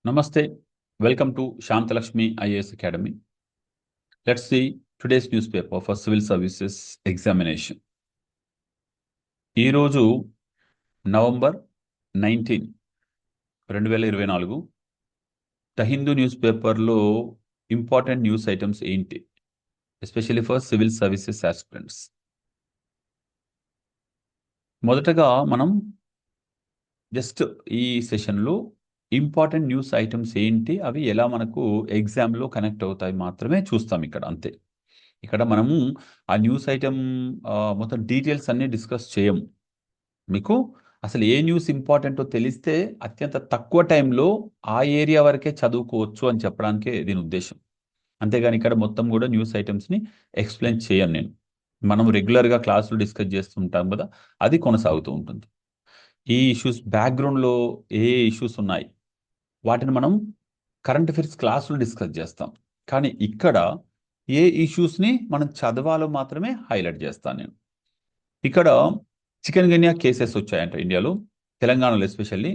Namaste. Welcome to Shantalakshmi IAS Academy. Let's see today's newspaper for Civil Services Examination. ఈరోజు November 19, 2024 the Hindu news పేపర్లో important news items ఏంటి, especially for civil services aspirants. మొదటగా మనం just ఈ సెషన్లో important news items ఏంటి, అవి ఎలా మనకు ఎగ్జామ్లో కనెక్ట్ అవుతాయి మాత్రమే చూస్తాం ఇక్కడ, అంతే. ఇక్కడ మనము ఆ న్యూస్ ఐటమ్ మొత్తం డీటెయిల్స్ అన్నీ డిస్కస్ చేయము. మీకు అసలు ఏ న్యూస్ ఇంపార్టెంటో తెలిస్తే అత్యంత తక్కువ టైంలో ఆ ఏరియా వరకే చదువుకోవచ్చు అని చెప్పడానికే దీని ఉద్దేశం. అంతేగాని ఇక్కడ మొత్తం కూడా న్యూస్ ఐటమ్స్ని ఎక్స్ప్లెయిన్ చేయను నేను. మనం రెగ్యులర్గా క్లాసులు డిస్కస్ చేస్తుంటాం కదా, అది కొనసాగుతూ ఉంటుంది. ఈ ఇష్యూస్ బ్యాక్గ్రౌండ్లో ఏ ఇష్యూస్ ఉన్నాయి వాటిని మనం కరెంట్ అఫైర్స్ క్లాసులు డిస్కస్ చేస్తాం. కానీ ఇక్కడ ఏ ఇష్యూస్ని మనం చదవాలో మాత్రమే హైలైట్ చేస్తాను నేను. ఇక్కడ చికెన్ గున్యా కేసెస్ వచ్చాయంట ఇండియాలో, తెలంగాణలో ఎస్పెషల్లీ.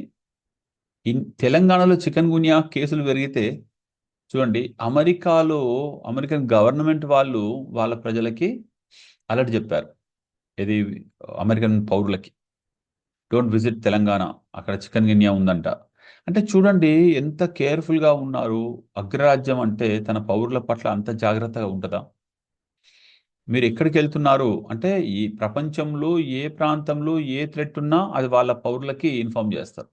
తెలంగాణలో చికెన్ గున్యా కేసులు పెరిగితే చూడండి, అమెరికన్ గవర్నమెంట్ వాళ్ళు వాళ్ళ ప్రజలకి అలర్ట్ చెప్పారు. ఇది అమెరికన్ పౌరులకి, డోంట్ విజిట్ తెలంగాణ, అక్కడ చికెన్ గున్యా ఉందంట. అంటే చూడండి ఎంత కేర్ఫుల్గా ఉన్నారు. అగ్రరాజ్యం అంటే తన పౌరుల పట్ల అంత జాగ్రత్తగా ఉంటుందా? మీరు ఎక్కడికి వెళ్తున్నారు అంటే ఈ ప్రపంచంలో ఏ ప్రాంతంలో ఏ థ్రెట్ ఉన్నా అది వాళ్ళ పౌరులకి ఇన్ఫార్మ్ చేస్తారు.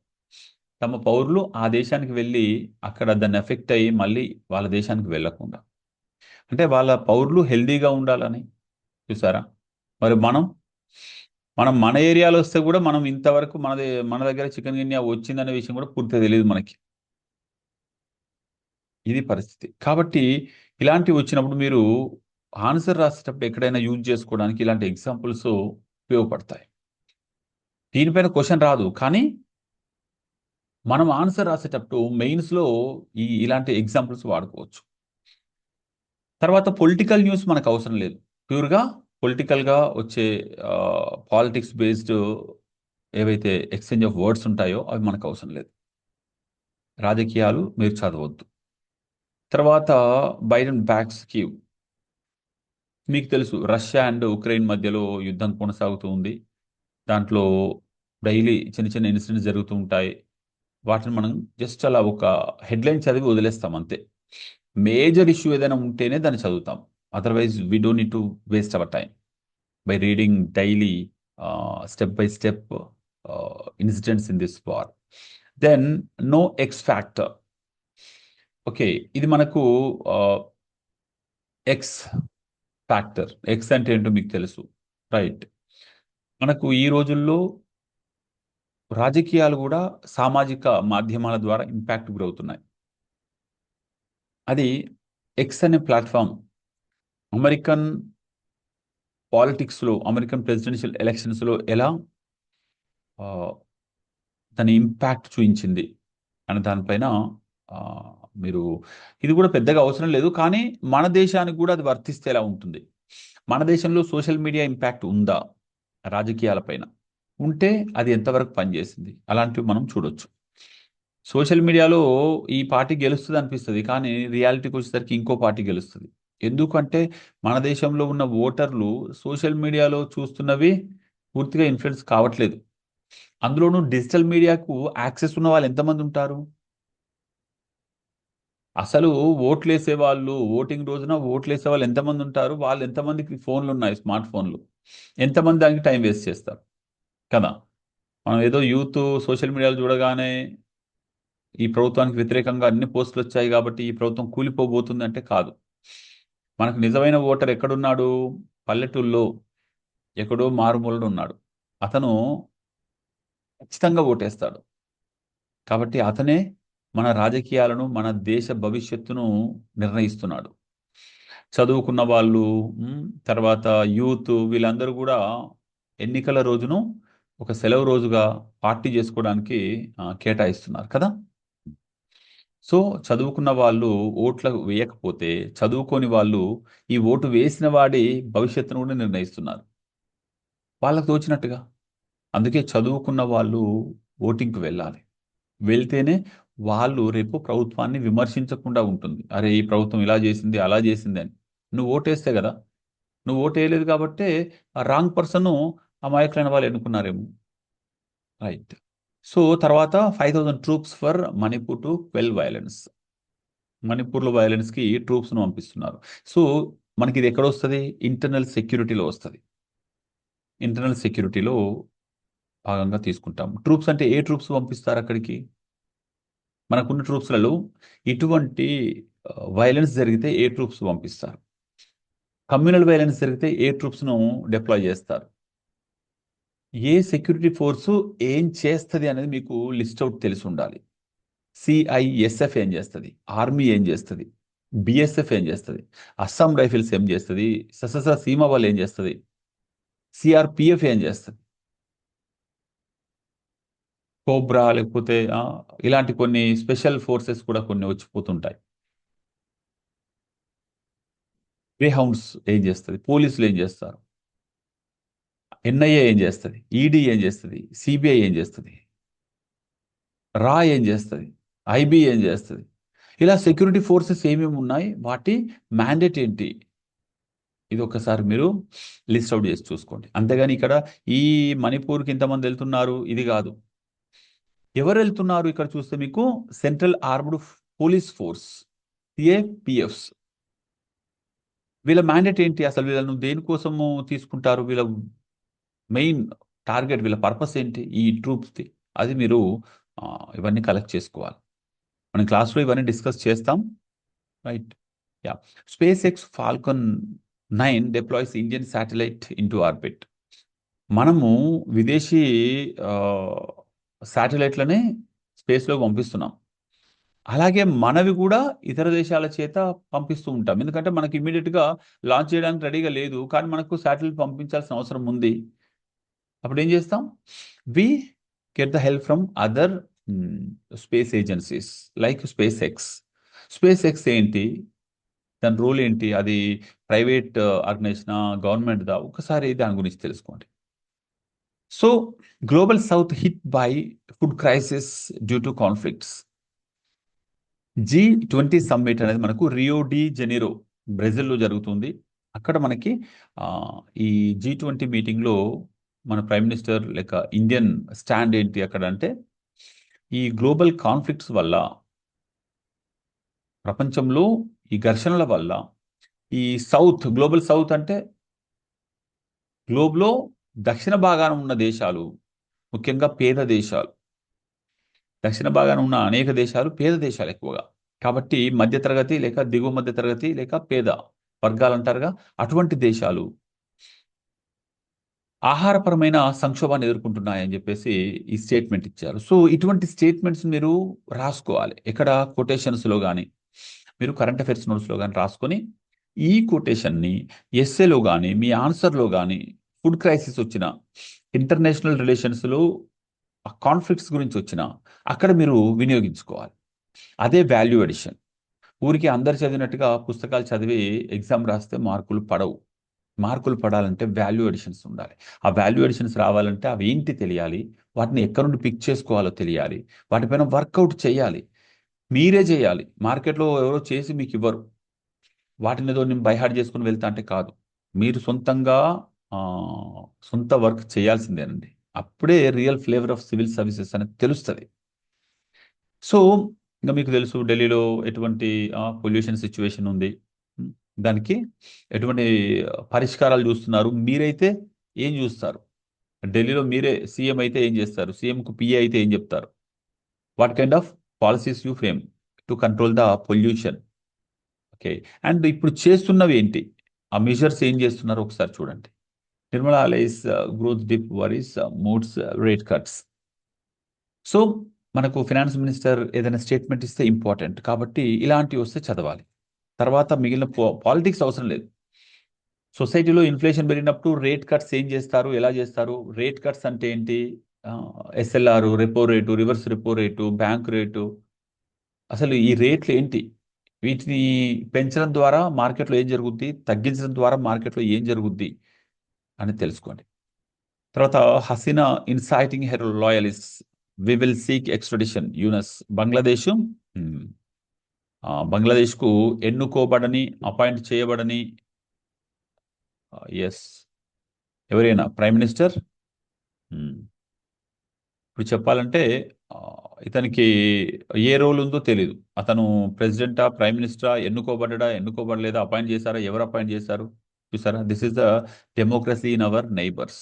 తమ పౌరులు ఆ దేశానికి వెళ్ళి అక్కడ దాన్ని ఎఫెక్ట్ అయ్యి మళ్ళీ వాళ్ళ దేశానికి వెళ్ళకుండా, అంటే వాళ్ళ పౌరులు హెల్దీగా ఉండాలని. చూసారా? మరి మన ఏరియాలో వస్తే కూడా మనం ఇంతవరకు మన దగ్గర చికెన్ గున్యా వచ్చిందనే విషయం కూడా పూర్తిగా తెలియదు మనకి. ఇది పరిస్థితి. కాబట్టి ఇలాంటివి వచ్చినప్పుడు మీరు ఆన్సర్ రాసేటప్పుడు ఎక్కడైనా యూజ్ చేసుకోవడానికి ఇలాంటి ఎగ్జాంపుల్స్ ఉపయోగపడతాయి. దీనిపైన క్వశ్చన్ రాదు, కానీ మనం ఆన్సర్ రాసేటప్పుడు మెయిన్స్లో ఇలాంటి ఎగ్జాంపుల్స్ వాడుకోవచ్చు. తర్వాత పొలిటికల్ న్యూస్ మనకు అవసరం లేదు. ప్యూర్గా పొలిటికల్గా వచ్చే పాలిటిక్స్ బేస్డ్ ఏవైతే ఎక్స్చేంజ్ ఆఫ్ వర్డ్స్ ఉంటాయో అవి మనకు అవసరం లేదు. రాజకీయాలు మీరు చదవద్దు. తర్వాత బైడెన్ బ్యాక్స్ కీవ్. మీకు తెలుసు, రష్యా అండ్ ఉక్రెయిన్ మధ్యలో యుద్ధం కొనసాగుతూ ఉంది. దాంట్లో డైలీ చిన్న చిన్న ఇన్సిడెంట్స్ జరుగుతూ ఉంటాయి. వాటిని మనం జస్ట్ అలా ఒక హెడ్లైన్ చదివి వదిలేస్తాం అంతే. మేజర్ ఇష్యూ ఏదైనా ఉంటేనే దాన్ని చదువుతాం. Otherwise we don't need to waste our time by reading daily step by step incidents in this war. Then no X factor. Okay, ఇది మనకు ఎక్స్ ఫ్యాక్టర్. ఎక్స్ అంటే ఏంటో మీకు తెలుసు, రైట్? మనకు ఈ రోజుల్లో రాజకీయాలు కూడా సామాజిక మాధ్యమాల ద్వారా ఇంపాక్ట్ గురవుతున్నాయి. అది ఎక్స్ అనే ప్లాట్ఫామ్ అమెరికన్ పాలిటిక్స్లో, అమెరికన్ ప్రెసిడెన్షియల్ ఎలక్షన్స్లో ఎలా దాని ఇంపాక్ట్ చూపించింది అనే దానిపైన మీరు, ఇది కూడా పెద్దగా అవసరం లేదు, కానీ మన దేశానికి కూడా అది వర్తిస్తే ఎలా ఉంటుంది, మన దేశంలో సోషల్ మీడియా ఇంపాక్ట్ ఉందా రాజకీయాలపైన, ఉంటే అది ఎంతవరకు పనిచేసింది, అలాంటివి మనం చూడొచ్చు. సోషల్ మీడియాలో ఈ పార్టీ గెలుస్తుంది అనిపిస్తుంది, కానీ రియాలిటీకి వచ్చేసరికి ఇంకో పార్టీ గెలుస్తుంది. ఎందుకంటే మన దేశంలో ఉన్న ఓటర్లు సోషల్ మీడియాలో చూస్తున్నవి పూర్తిగా ఇన్ఫ్లుయెన్స్ కావట్లేదు. అందులోనూ డిజిటల్ మీడియాకు యాక్సెస్ ఉన్న వాళ్ళు ఎంతమంది ఉంటారు? అసలు ఓట్లేసే వాళ్ళు, ఓటింగ్ రోజున ఓట్లేసే వాళ్ళు ఎంతమంది ఉంటారు? వాళ్ళు ఎంతమందికి ఫోన్లు ఉన్నాయి, స్మార్ట్ ఫోన్లు, ఎంతమంది దానికి టైం వేస్ట్ చేస్తారు కదా? మనం ఏదో యూత్ సోషల్ మీడియాలో చూడగానే ఈ ప్రభుత్వానికి వ్యతిరేకంగా అన్ని పోస్టులు వచ్చాయి కాబట్టి ఈ ప్రభుత్వం కూలిపోబోతుంది అంటే కాదు. మనకు నిజమైన ఓటర్ ఎక్కడున్నాడు? పల్లెటూళ్ళలో ఎక్కడో మారుమూలలో ఉన్నాడు. అతను ఖచ్చితంగా ఓటేస్తాడు. కాబట్టి అతనే మన రాజకీయాలను, మన దేశ భవిష్యత్తును నిర్ణయిస్తున్నాడు. చదువుకున్న వాళ్ళు, తర్వాత యూత్, వీళ్ళందరూ కూడా ఎన్నికల రోజును ఒక సెలవు రోజుగా పార్టీ చేసుకోవడానికి కేటాయిస్తున్నారు కదా. సో చదువుకున్న వాళ్ళు ఓట్లు వేయకపోతే చదువుకోని వాళ్ళు ఈ ఓటు వేసిన వాడి భవిష్యత్తును కూడా నిర్ణయిస్తున్నారు వాళ్ళకు తోచినట్టుగా. అందుకే చదువుకున్న వాళ్ళు ఓటింగ్కి వెళ్ళాలి. వెళ్తేనే వాళ్ళు రేపు ప్రభుత్వాన్ని విమర్శించకుండా ఉంటుంది. అరే ఈ ప్రభుత్వం ఇలా చేసింది అలా చేసింది అని. నువ్వు ఓటేస్తే కదా. నువ్వు ఓటు వేయలేదు కాబట్టే ఆ రాంగ్ పర్సన్ అమాయకులైన వాళ్ళు ఎన్నుకున్నారేమో. రైట్. సో తర్వాత 5,000 troops for Manipur to quell violence. మణిపూర్లో వైలెన్స్కి ట్రూప్స్ను పంపిస్తున్నారు. సో మనకి ఇది ఎక్కడ వస్తుంది? ఇంటర్నల్ సెక్యూరిటీలో వస్తుంది. ఇంటర్నల్ సెక్యూరిటీలో భాగంగా తీసుకుంటాం. ట్రూప్స్ అంటే ఏ ట్రూప్స్ పంపిస్తారు అక్కడికి? మనకున్న ట్రూప్స్లలో ఇటువంటి వైలెన్స్ జరిగితే ఏ ట్రూప్స్ పంపిస్తారు? కమ్యూనల్ వైలెన్స్ జరిగితే ఏ ట్రూప్స్ను డిప్లాయ్ చేస్తారు? ఏ సెక్యూరిటీ ఫోర్సు ఏం చేస్తుంది అనేది మీకు లిస్ట్ అవుట్ తెలిసి ఉండాలి. సిఐఎస్ఎఫ్ ఏం చేస్తుంది? ఆర్మీ ఏం చేస్తుంది? బిఎస్ఎఫ్ ఏం చేస్తుంది? అస్సాం రైఫిల్స్ ఏం చేస్తుంది? సశస్త్ర సీమ వాళ్ళు ఏం చేస్తుంది? సిఆర్పిఎఫ్ ఏం చేస్తుంది? కోబ్రా లేకపోతే ఇలాంటి కొన్ని స్పెషల్ ఫోర్సెస్ కూడా కొన్ని వచ్చిపోతుంటాయి. గ్రే హౌండ్స్ ఏం చేస్తుంది? పోలీసులు ఏం చేస్తారు? ఎన్ఐఏ ఏం చేస్తుంది? ఈడీ ఏం చేస్తుంది? సిబిఐ ఏం చేస్తుంది? రా ఏం చేస్తుంది? ఐబీ ఏం చేస్తుంది? ఇలా సెక్యూరిటీ ఫోర్సెస్ ఏమేమి ఉన్నాయి, వాటి మ్యాండేట్ ఏంటి, ఇది ఒకసారి మీరు లిస్ట్ అవుట్ చేసి చూసుకోండి. అంతేగాని ఇక్కడ ఈ మణిపూర్కి ఇంతమంది వెళ్తున్నారు ఇది కాదు. ఎవరు వెళ్తున్నారు ఇక్కడ చూస్తే మీకు central armed police force, CAPFs. వీళ్ళ మ్యాండేట్ ఏంటి అసలు? వీళ్ళను దేనికోసము తీసుకుంటారు? వీళ్ళ మెయిన్ టార్గెట్, వీళ్ళ పర్పస్ ఏంటి ఈ ట్రూప్స్ది? అది మీరు ఇవన్నీ కలెక్ట్ చేసుకోవాలి. మనం క్లాస్లో ఇవన్నీ డిస్కస్ చేస్తాం. Right. Yeah. Space X Falcon 9 deploys Indian satellite into orbit. మనము విదేశీ శాటిలైట్లనే స్పేస్లోకి పంపిస్తున్నాం. అలాగే మనవి కూడా ఇతర దేశాల చేత పంపిస్తూ ఉంటాం. ఎందుకంటే మనకి ఇమీడియట్గా లాంచ్ చేయడానికి రెడీగా లేదు, కానీ మనకు శాటిలైట్ పంపించాల్సిన అవసరం ఉంది. అప్పుడు ఏం చేస్తాం? We get the help from other space agencies like SpaceX. SpaceX ఏంటి, దాని రోల్ ఏంటి, అది ప్రైవేట్ ఆర్గనైజేషనా గవర్నమెంట్దా? ఒకసారి దాని గురించి తెలుసుకోండి. So global south hit by food crisis due to conflicts. G20 summit అనేది మనకు రియో డి జెనీరో బ్రెజిల్లో జరుగుతుంది. అక్కడ మనకి ఈ G20 మీటింగ్లో మన ప్రైమ్ మినిస్టర్ లేక ఇండియన్ స్టాండ్ ఏంటి అక్కడ అంటే, ఈ గ్లోబల్ కాన్ఫ్లిక్ట్స్ వల్ల, ప్రపంచంలో ఈ ఘర్షణల వల్ల ఈ సౌత్, గ్లోబల్ సౌత్ అంటే గ్లోబ్లో దక్షిణ భాగాన ఉన్న దేశాలు, ముఖ్యంగా పేద దేశాలు, దక్షిణ భాగాన ఉన్న అనేక దేశాలు పేద దేశాలు ఎక్కువగా. కాబట్టి మధ్యతరగతి లేక దిగువ మధ్యతరగతి లేక పేద వర్గాలు అంటారుగా, అటువంటి దేశాలు ఆహారపరమైన సంక్షోభాన్ని ఎదుర్కొంటున్నాయని చెప్పేసి ఈ స్టేట్మెంట్ ఇచ్చారు. సో ఇటువంటి స్టేట్మెంట్స్ మీరు రాసుకోవాలి. ఎక్కడ? కొటేషన్స్లో కానీ, మీరు కరెంట్ అఫైర్స్ నోట్స్లో కానీ రాసుకొని, ఈ కొటేషన్ని ఎస్ఏలో కానీ మీ ఆన్సర్లో కానీ, ఫుడ్ క్రైసిస్ వచ్చిన, ఇంటర్నేషనల్ రిలేషన్స్లో కాన్ఫ్లిక్ట్స్ గురించి వచ్చిన, అక్కడ మీరు వినియోగించుకోవాలి. అదే వాల్యూ ఎడిషన్. ఊరికి అందరు చదివినట్టుగా పుస్తకాలు చదివి ఎగ్జామ్ రాస్తే మార్కులు పడవు. మార్కులు పడాలంటే వాల్యూ ఎడిషన్స్ ఉండాలి. ఆ వాల్యూ ఎడిషన్స్ రావాలంటే అవి ఏంటి తెలియాలి, వాటిని ఎక్కడి నుండి పిక్ చేసుకోవాలో తెలియాలి, వాటిపైన వర్కౌట్ చేయాలి. మీరే చేయాలి. మార్కెట్లో ఎవరో చేసి మీకు ఇవ్వరు. వాటిని ఏదో నేను బైహార్డ్ చేసుకుని వెళ్తా అంటే కాదు. మీరు సొంతంగా సొంత వర్క్ చేయాల్సిందేనండి. అప్పుడే real flavour of civil services అనేది తెలుస్తుంది. సో ఇంకా మీకు తెలుసు ఢిల్లీలో ఎటువంటి పొల్యూషన్ సిచ్యువేషన్ ఉంది, దానికి ఎటువంటి పరిష్కారాలు చూస్తున్నారు. మీరైతే ఏం చూస్తారు? ఢిల్లీలో మీరే సీఎం అయితే ఏం చేస్తారు? సీఎంకు పిఏ అయితే ఏం చెప్తారు? What kind of policies you frame to control the pollution? Okay. And ఇప్పుడు చేస్తున్నవి ఏంటి, ఆ మెజర్స్ ఏం చేస్తున్నారు ఒకసారి చూడండి. Nirmala lies growth dip worries moods rate cuts. So మనకు ఫినాన్స్ మినిస్టర్ ఏదైనా స్టేట్మెంట్ ఇస్తే ఇంపార్టెంట్ కాబట్టి ఇలాంటివి వస్తే చదవాలి. తర్వాత మిగిలిన పాలిటిక్స్ అవసరం లేదు. సొసైటీలో ఇన్ఫ్లేషన్ పెరిగినప్పుడు రేట్ కట్స్ ఏం చేస్తారు, ఎలా చేస్తారు? రేట్ కట్స్ అంటే ఏంటి? SLR, repo rate, reverse repo rate, bank rate, అసలు ఈ రేట్లు ఏంటి? వీటిని పెంచడం ద్వారా మార్కెట్లో ఏం జరుగుద్ది, తగ్గించడం ద్వారా మార్కెట్లో ఏం జరుగుద్ది అని తెలుసుకోండి. తర్వాత Hasina inciting her loyalist we will seek extradition Yunus Bangladesh. బంగ్లాదేశ్కు ఎన్నుకోబడని అపాయింట్ చేయబడని ఎస్ ఎవరైనా ప్రైమ్ మినిస్టర్. ఇప్పుడు చెప్పాలంటే ఆ, ఇతనికి ఏ రోల్ ఉందో తెలియదు. అతను ప్రెసిడెంటా ప్రైమ్ మినిస్టరా, ఎన్నుకోబడ్డా ఎన్నుకోబడలేదా, అపాయింట్ చేశారా, ఎవరు అపాయింట్ చేశారు, చూసారా. This is the democracy in our neighbours.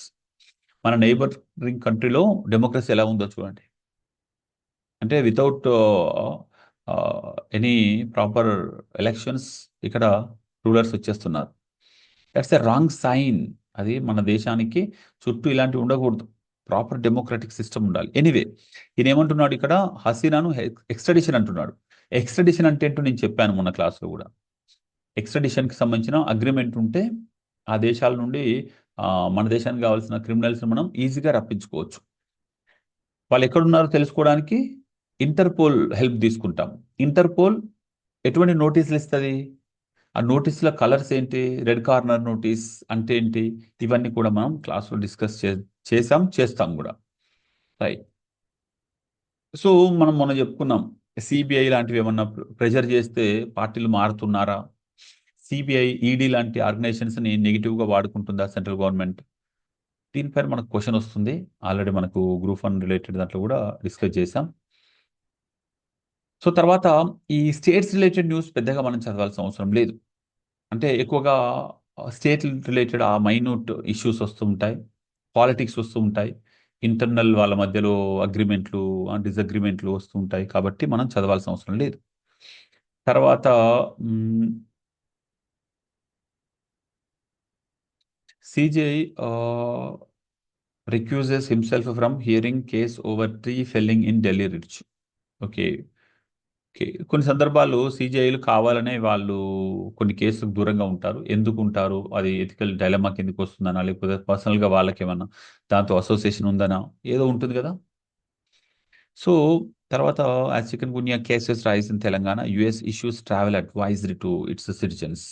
మన నైబరింగ్ కంట్రీలో డెమోక్రసీ ఎలా ఉందో చూడండి. అంటే వితౌట్ ఎనీ ప్రాపర్ ఎలక్షన్స్ ఇక్కడ రూలర్స్ వచ్చేస్తున్నారు. That's a wrong sign. అది మన దేశానికి చుట్టూ ఇలాంటివి ఉండకూడదు. ప్రాపర్ డెమోక్రటిక్ సిస్టమ్ ఉండాలి. ఎనీవే ఈయన ఏమంటున్నాడు ఇక్కడ, హసీనాను ఎక్స్ట్రడిషన్ అంటున్నాడు. ఎక్స్ట్రడిషన్ అంటే ఏంటో నేను చెప్పాను మొన్న క్లాస్లో కూడా. ఎక్స్ట్రడిషన్కి సంబంధించిన అగ్రిమెంట్ ఉంటే ఆ దేశాల నుండి ఆ, మన దేశానికి కావాల్సిన క్రిమినల్స్ మనం ఈజీగా రప్పించుకోవచ్చు. వాళ్ళు ఎక్కడున్నారో తెలుసుకోవడానికి ఇంటర్పోల్ హెల్ప్ తీసుకుంటాం. ఇంటర్పోల్ ఎటువంటి నోటీసులు ఇస్తుంది, ఆ నోటీసుల కలర్స్ ఏంటి, రెడ్ కార్నర్ నోటీస్ అంటే ఏంటి, ఇవన్నీ కూడా మనం క్లాస్లో డిస్కస్ చేస్తాం కూడా. రైట్. సో మనం మొన్న చెప్పుకున్నాం సిబిఐ లాంటివి ఏమన్నా ప్రెజర్ చేస్తే పార్టీలు మారుతున్నారా, సిబిఐ ఈడీ లాంటి ఆర్గనైజేషన్స్ని నెగిటివ్గా వాడుకుంటుందా సెంట్రల్ గవర్నమెంట్, దీనిపైన మనకు క్వశ్చన్ వస్తుంది. ఆల్రెడీ మనకు గ్రూప్ 1 రిలేటెడ్ దాంట్లో కూడా డిస్కస్ చేసాం. సో తర్వాత ఈ స్టేట్స్ రిలేటెడ్ న్యూస్ పెద్దగా మనం చదవాల్సిన అవసరం లేదు. అంటే ఎక్కువగా స్టేట్ రిలేటెడ్ ఆ మైన్యూట్ ఇష్యూస్ వస్తూ ఉంటాయి, పాలిటిక్స్ వస్తూ ఉంటాయి, ఇంటర్నల్ వాళ్ళ మధ్యలో అగ్రిమెంట్లు డిసగ్రిమెంట్లు వస్తూ ఉంటాయి. కాబట్టి మనం చదవాల్సిన అవసరం లేదు. తర్వాత CJI recuses himself from hearing case over tree felling in Delhi Ridge. Okay okay. కొన్ని సందర్భాలు సిజిఐలు కావాలనే వాళ్ళు కొన్ని కేసులకు దూరంగా ఉంటారు. ఎందుకు ఉంటారు, అది ఎథికల్ డైలమా కిందకి వస్తుందనా, లేకపోతే పర్సనల్గా వాళ్ళకి ఏమన్నా దాంతో అసోసియేషన్ ఉందనా, ఏదో ఉంటుంది కదా. సో తర్వాత as chikungunya cases rise in Telangana, US issues travel advisory to its citizens.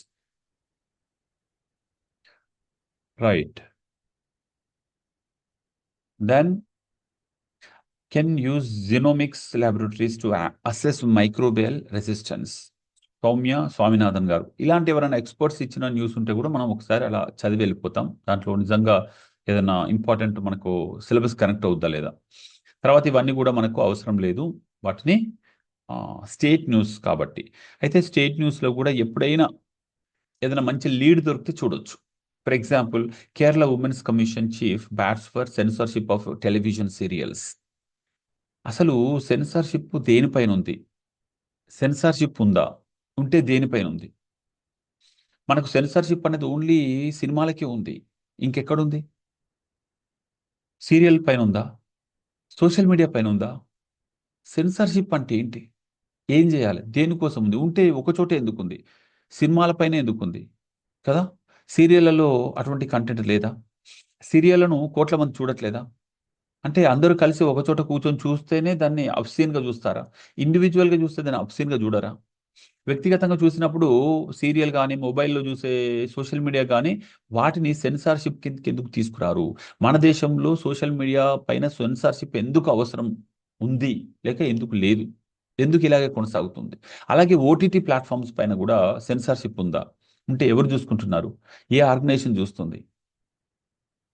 Right. Then can use genomics laboratories to assess microbial resistance. Soumya Swaminathan గారు ఇలాంటి ఎవరైనా ఎక్స్పర్ట్స్ ఇచ్చిన న్యూస్ ఉంటే కూడా మనం ఒకసారి అలా చదివి వెళ్ళిపోతాం. దాంట్లో నిజంగా ఏదైనా ఇంపార్టెంట్ మనకు సిలబస్ కనెక్ట్ అవుద్దా లేదా. తర్వాత ఇవన్నీ కూడా మనకు అవసరం లేదు, వాటిని స్టేట్ న్యూస్ కాబట్టి. అయితే స్టేట్ న్యూస్లో కూడా ఎప్పుడైనా ఏదైనా మంచి లీడ్ దొరికితే చూడొచ్చు. For example, Kerala women's commission chief bats for censorship of television serials. అసలు సెన్సార్షిప్ దేనిపైన ఉంది, సెన్సార్షిప్ ఉందా, ఉంటే దేనిపైన ఉంది. మనకు సెన్సార్షిప్ అనేది ఓన్లీ సినిమాలకే ఉంది, ఇంకెక్కడుంది. సీరియల్ పైన ఉందా, సోషల్ మీడియా పైన ఉందా. సెన్సార్షిప్ అంటే ఏంటి, ఏం చేయాలి, దేనికోసం ఉంది, ఉంటే ఒకచోటే ఎందుకుంది, సినిమాలపైన ఎందుకుంది కదా. సీరియళ్లలో అటువంటి కంటెంట్ లేదా, సీరియళ్లను కోట్ల మంది చూడట్లేదా. అంటే అందరూ కలిసి ఒకచోట కూర్చొని చూస్తేనే దాన్ని అబ్సీన్గా చూస్తారా, ఇండివిజువల్గా చూస్తే దాన్ని అబ్సీన్గా చూడరా. వ్యక్తిగతంగా చూసినప్పుడు సీరియల్ కానీ, మొబైల్లో చూసే సోషల్ మీడియా కానీ, వాటిని సెన్సార్షిప్ కిందకి ఎందుకు తీసుకురారు. మన దేశంలో సోషల్ మీడియా పైన సెన్సార్షిప్ ఎందుకు అవసరం ఉంది, లేక ఎందుకు లేదు, ఎందుకు ఇలాగే కొనసాగుతుంది. అలాగే ఓటీటీ ప్లాట్ఫామ్స్ పైన కూడా సెన్సార్షిప్ ఉందా, ఉంటే ఎవరు చూసుకుంటున్నారు, ఏ ఆర్గనైజేషన్ చూస్తుంది.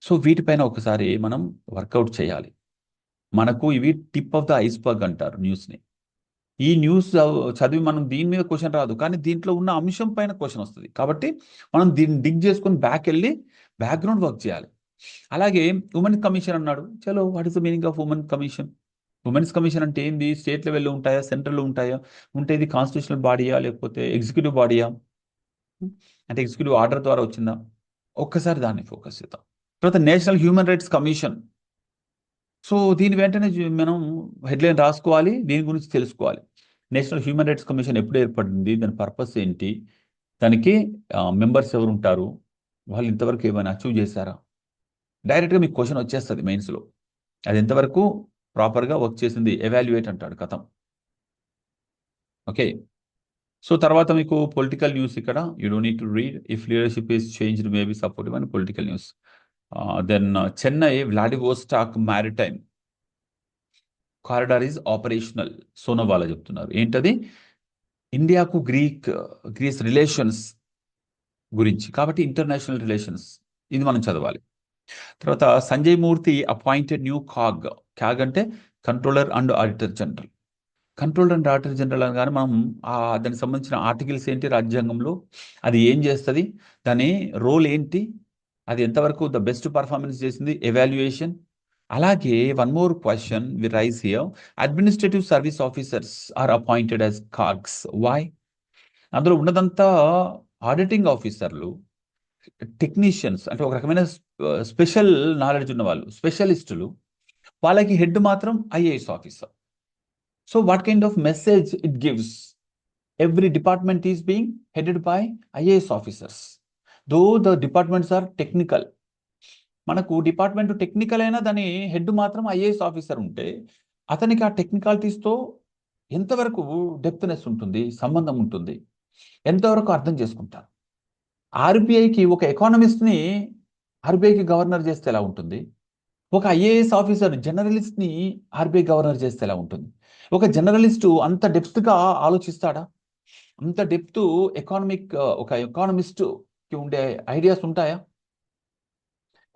సో వీటిపైన ఒకసారి మనం వర్కౌట్ చేయాలి. మనకు ఇవి టిప్ ఆఫ్ ద ఐస్బర్గ్ అంటారు న్యూస్ని. ఈ న్యూస్ చదివి మనం దీని మీద క్వశ్చన్ రాదు, కానీ దీంట్లో ఉన్న అంశం పైన క్వశ్చన్ వస్తుంది. కాబట్టి మనం దీన్ని డిగ్ చేసుకొని బ్యాక్ వెళ్ళి బ్యాక్గ్రౌండ్ వర్క్ చేయాలి. అలాగే ఉమెన్ కమిషన్ అన్నాడు. చలో, what is the meaning of women commission. Women's commission అంటే ఏంది, స్టేట్ లెవెల్లో ఉంటాయా, సెంట్రల్లో ఉంటాయా, ఉంటే ఇది కాన్స్టిట్యూషనల్ బాడీయా, లేకపోతే ఎగ్జిక్యూటివ్ బాడీయా, అంటే ఎగ్జిక్యూటివ్ ఆర్డర్ ద్వారా వచ్చిందా. ఒక్కసారి దాన్ని ఫోకస్ చేద్దాం. తర్వాత national human rights commission. So దీని వెంటనే మనం హెడ్లైన్ రాసుకోవాలి, దీని గురించి తెలుసుకోవాలి. నేషనల్ హ్యూమన్ రైట్స్ కమిషన్ ఎప్పుడు ఏర్పడింది, దాని పర్పస్ ఏంటి, దానికి మెంబర్స్ ఎవరు ఉంటారు, వాళ్ళు ఇంతవరకు ఏమైనా అచీవ్ చేశారా. డైరెక్ట్గా మీకు క్వశ్చన్ వచ్చేస్తుంది మెయిన్స్లో. అది ఎంతవరకు ప్రాపర్గా వర్క్ చేసింది, ఎవాల్యుయేట్ అంటాడు కథం. ఓకే. సో తర్వాత మీకు పొలిటికల్ న్యూస్ ఇక్కడ, you don't need to read. If leadership is changed maybe supportive అని political news. Then Chennai Vladivostok maritime corridor is operational. సోనోవాలా చెప్తున్నారు. ఏంటది? ఇండియాకు గ్రీస్ రిలేషన్స్ గురించి. కాబట్టి ఇంటర్నేషనల్ రిలేషన్స్ ఇది మనం చదవాలి. తర్వాత సంజయ్ మూర్తి అపాయింటెడ్ న్యూ క్యాగ్ అంటే controller and auditor general. Controller and auditor general అనగానే మనం దానికి సంబంధించిన ఆర్టికల్స్ ఏంటి రాజ్యాంగంలో, అది ఏం చేస్తుంది, దాని రోల్ ఏంటి, అది ఎంతవరకు ద బెస్ట్ పర్ఫార్మెన్స్ చేసింది, ఎవాల్యుయేషన్. అలాగే one more question we raise here, administrative service officers are appointed as CAGs. Why? అందులో ఉన్నదంతా ఆడిటింగ్ ఆఫీసర్లు, టెక్నీషియన్స్ అంటే ఒక రకమైన స్పెషల్ నాలెడ్జ్ ఉన్న వాళ్ళు, స్పెషలిస్టులు. వాళ్ళకి హెడ్ మాత్రం IAS officer. So what kind of message it gives? Every department is being headed by IAS officers, though the departments are technical. మనకు డిపార్ట్మెంట్ టెక్నికల్ అయినా దాని హెడ్ మాత్రం ఐఏఎస్ ఆఫీసర్ ఉంటే అతనికి ఆ టెక్నికాలిటీస్తో ఎంతవరకు డెప్త్నెస్ ఉంటుంది, సంబంధం ఉంటుంది, ఎంతవరకు అర్థం చేసుకుంటారు. ఆర్బీఐకి ఒక ఎకానమిస్ట్ని ఆర్బీఐకి గవర్నర్ చేస్తే ఎలా ఉంటుంది? ఒక ఐఏఎస్ ఆఫీసర్ జర్నలిస్ట్ని ఆర్బీఐ గవర్నర్ చేస్తే ఎలా ఉంటుంది? ఒక జర్నలిస్టు అంత డెప్త్గా ఆలోచిస్తాడా? అంత డెప్త్ ఒక ఎకానమిస్ట్కి ఉండే ఐడియాస్ ఉంటాయా?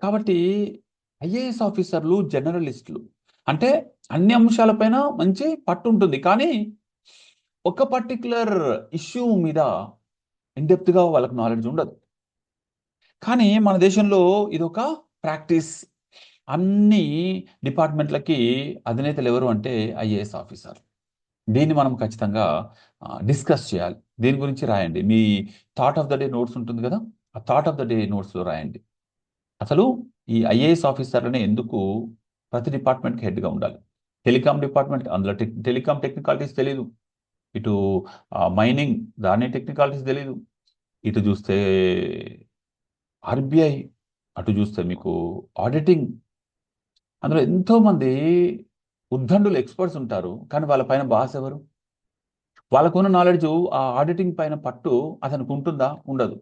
కాబట్టి ఐఏఎస్ ఆఫీసర్లు జర్నలిస్టులు అంటే అన్ని అంశాలపైన మంచి పట్టు ఉంటుంది, కానీ ఒక పర్టికులర్ ఇష్యూ మీద ఇన్డెప్త్గా వాళ్ళకి నాలెడ్జ్ ఉండదు. కానీ మన దేశంలో ఇదొక ప్రాక్టీస్. అన్ని డిపార్ట్మెంట్లకి అధినేతలు ఎవరు అంటే ఐఏఎస్ ఆఫీసర్. దీన్ని మనం ఖచ్చితంగా డిస్కస్ చేయాలి. దీని గురించి రాయండి. మీ thought of the day notes ఉంటుంది కదా, ఆ థాట్ ఆఫ్ ద డే నోట్స్లో రాయండి. అసలు ఈ ఐఏఎస్ ఆఫీసర్లని ఎందుకు ప్రతి డిపార్ట్మెంట్కి హెడ్గా ఉండాలి? టెలికాం డిపార్ట్మెంట్, అందులో టెలికాం టెక్నికాలిటీస్ తెలీదు. ఇటు మైనింగ్, దాని టెక్నికాలిటీస్ తెలీదు. ఇటు చూస్తే ఆర్బీఐ, అటు చూస్తే మీకు ఆడిటింగ్. అందులో ఎంతోమంది ఉద్దండులు, ఎక్స్పర్ట్స్ ఉంటారు, కానీ వాళ్ళ పైన బాస్ ఎవరు? వాళ్ళకున్న నాలెడ్జ్ ఆ ఆడిటింగ్ పైన పట్టు అతనికి ఉంటుందా? ఉండదు.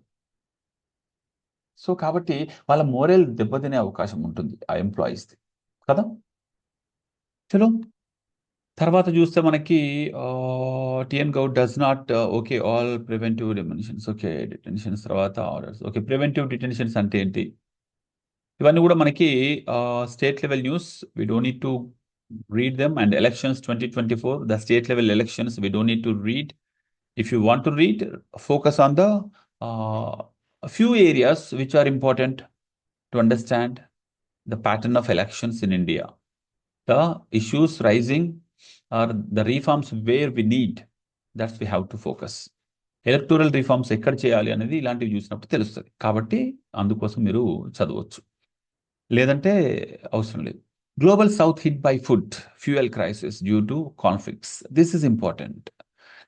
సో కాబట్టి వాళ్ళ మోరల్ దెబ్బతినే అవకాశం ఉంటుంది ఆ ఎంప్లాయీస్ది కదా. చలో తర్వాత చూస్తే మనకి TN Goud does not okay all preventive detentions. Okay, detentions తర్వాత ఆర్డర్స్. ఓకే, ప్రివెంటివ్ డిటెన్షన్స్ అంటే ఏంటి? ఇవన్నీ కూడా మనకి state level news. We don't need to read them. And elections 2024, the state level elections, we don't need to read. If you want to read, focus on the few areas which are important to understand the pattern of elections in India. The issues rising or the reforms where we need, that's we have to focus. Electoral reforms ఎక్కడ చేయాలి అనేది ఇలాంటివి చూసినప్పుడు తెలుస్తుంది. కాబట్టి అందుకోసం మీరు చదవచ్చు, లేదంటే అవసరం లేదు. Global south hit by food fuel crisis due to conflicts. This is important.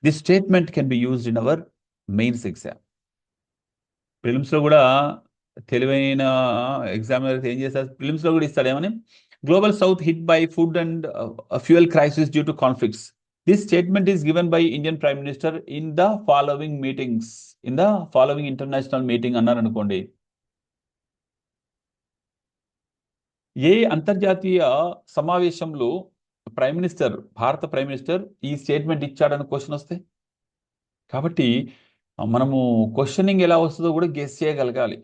This statement can be used in our mains exam. ప్రిలిమ్స్లో కూడా తెలివైన ఎగ్జామినర్ ఏం చేస్తారు, ప్రిలిమ్స్లో కూడా ఇస్తాడు ఏమని, global south hit by food and fuel crisis due to conflicts. This statement is given by Indian prime minister in the following meetings, in the following international meeting అన్నారు అనుకోండి. ఏ అంతర్జాతీయ సమావేశంలో భారత ప్రైమ్ మినిస్టర్ ఈ స్టేట్మెంట్ ఇచ్చాడని question వస్తే, కాబట్టి మనము క్వశ్చనింగ్ ఎలా వస్తుందో కూడా గెస్ చేయగలగాలి.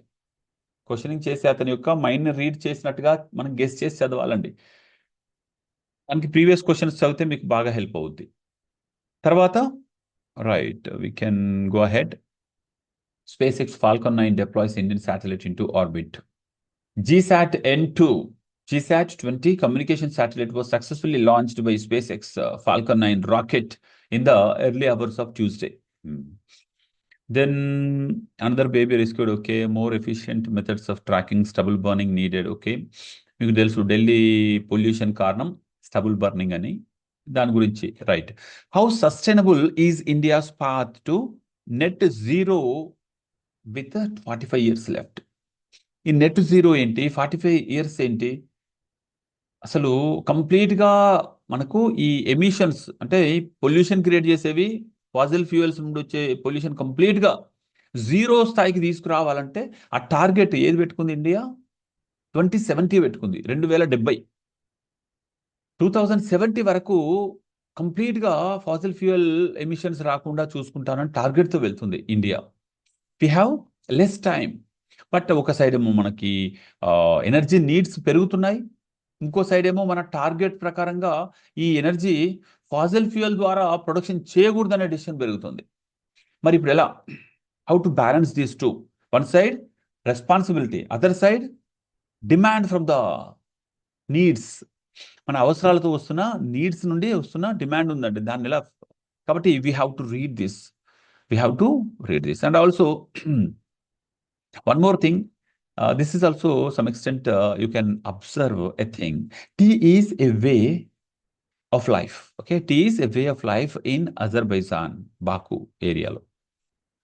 క్వశ్చనింగ్ చేసి అతని యొక్క మైండ్ని రీడ్ చేసినట్టుగా మనం గెస్ చేసి చదవాలండి. దానికి ప్రీవియస్ క్వశ్చన్స్ చదివితే మీకు బాగా హెల్ప్ అవుద్ది. తర్వాత right, we can go ahead. SpaceX Falcon 9 deploys Indian satellite into orbit. GSAT-N2, GSAT-20 communication satellite was successfully launched by SpaceX Falcon 9 rocket in the early hours of Tuesday. Then another baby rescued. Okay, more efficient methods of tracking stubble burning needed. Okay, మీకు తెలుసు Delhi pollution కారణం stubble burning అని, దాని గురించి. Right, how sustainable is India's path to net zero with 45 years left. ఈ net zero ఏంటి, 45 years ఏంటి? అసలు కంప్లీట్గా మనకు ఈ ఎమిషన్స్ అంటే పొల్యూషన్ క్రియేట్ చేసేవి, ఫాజిల్ ఫ్యూయల్స్ నుండి వచ్చే పొల్యూషన్ కంప్లీట్గా జీరో స్థాయికి తీసుకురావాలంటే ఆ టార్గెట్ ఏది పెట్టుకుంది ఇండియా? 2070 పెట్టుకుంది, 2070. 2070 వరకు కంప్లీట్గా ఫాసిల్ ఫ్యూయల్ ఎమిషన్స్ రాకుండా చూసుకుంటానని టార్గెట్తో వెళ్తుంది India. We have less time. But ఒక సైడ్ ఏమో మనకి ఎనర్జీ నీడ్స్ పెరుగుతున్నాయి, ఇంకో సైడ్ ఏమో మన టార్గెట్ ప్రకారంగా ఈ ఎనర్జీ ఫాసిల్ ఫ్యూయల్ ద్వారా ప్రొడక్షన్ చేయకూడదనే డిసిషన్ పెరుగుతుంది. మరి ఇప్పుడు ఎలా? How to balance these two? One side responsibility, other side demand from the needs. మన అవసరాలతో వస్తున్న నీడ్స్ నుండి వస్తున్న డిమాండ్ ఉందండి, దాన్ని ఎలా? కాబట్టి we have to read this, we have to read this. And also one more thing, this is also some extent you can observe a thing. Tea is a way of life. Okay, tea is a way of life in Azerbaijan, Baku area లో.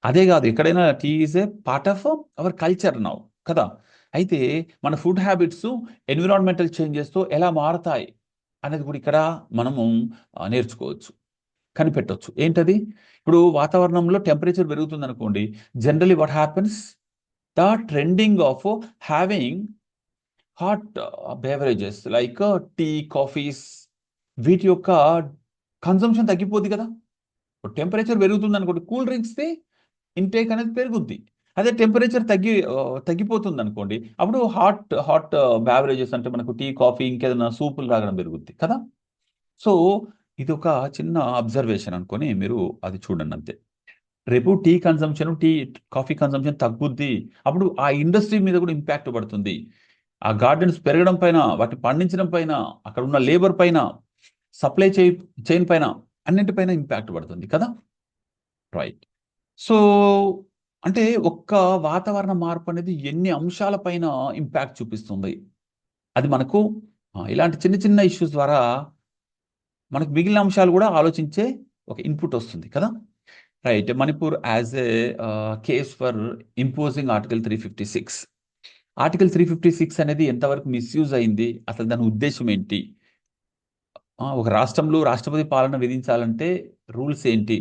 అదే కాదు, ఎక్కడైనా tea is a part of our culture now కదా. అయితే మన food habits environmental చేంజెస్తో ఎలా మారతాయి అనేది కూడా ఇక్కడ మనము నేర్చుకోవచ్చు, కనిపెట్టవచ్చు. ఏంటది? ఇప్పుడు వాతావరణంలో టెంపరేచర్ పెరుగుతుంది అనుకోండి, generally what happens, the trending of having hot beverages like tea, coffees, వీటి యొక్క కన్సంప్షన్ తగ్గిపోద్ది కదా. టెంపరేచర్ పెరుగుతుంది అనుకోండి, కూల్ డ్రింక్స్ది ఇంటేక్ అనేది పెరుగుద్ది. అదే టెంపరేచర్ తగ్గిపోతుంది అనుకోండి, అప్పుడు హాట్ బ్యావరేజెస్ అంటే మనకు టీ, కాఫీ, ఇంకేదైనా సూపులు తాగడం పెరుగుద్ది కదా. సో ఇది ఒక చిన్న అబ్జర్వేషన్ అనుకొని మీరు అది చూడండి అంతే. రేపు టీ కన్సంప్షన్, కాఫీ కన్సంప్షన్ తగ్గుద్ది, అప్పుడు ఆ ఇండస్ట్రీ మీద కూడా ఇంపాక్ట్ పడుతుంది. ఆ గార్డెన్స్ పెరగడం పైన, వాటిని పండించడం పైన, అక్కడ ఉన్న లేబర్ పైన, సప్లై చైన్ పైన, అన్నింటిపైన ఇంపాక్ట్ పడుతుంది కదా. రైట్. సో అంటే ఒక్క వాతావరణ మార్పు అనేది ఎన్ని అంశాలపైన ఇంపాక్ట్ చూపిస్తుంది, అది మనకు ఇలాంటి చిన్న చిన్న ఇష్యూస్ ద్వారా మనకు మిగిలిన అంశాలు కూడా ఆలోచించే ఒక ఇన్పుట్ వస్తుంది కదా. Right. Manipur as a case for imposing article 356. Article 356 అనేది ఎంతవరకు మిస్యూజ్ అయింది, అసలు దాని ఉద్దేశం ఏంటి? ఒక రాష్ట్రంలో రాష్ట్రపతి పాలన విధించాలంటే రూల్స్ ఏంటి,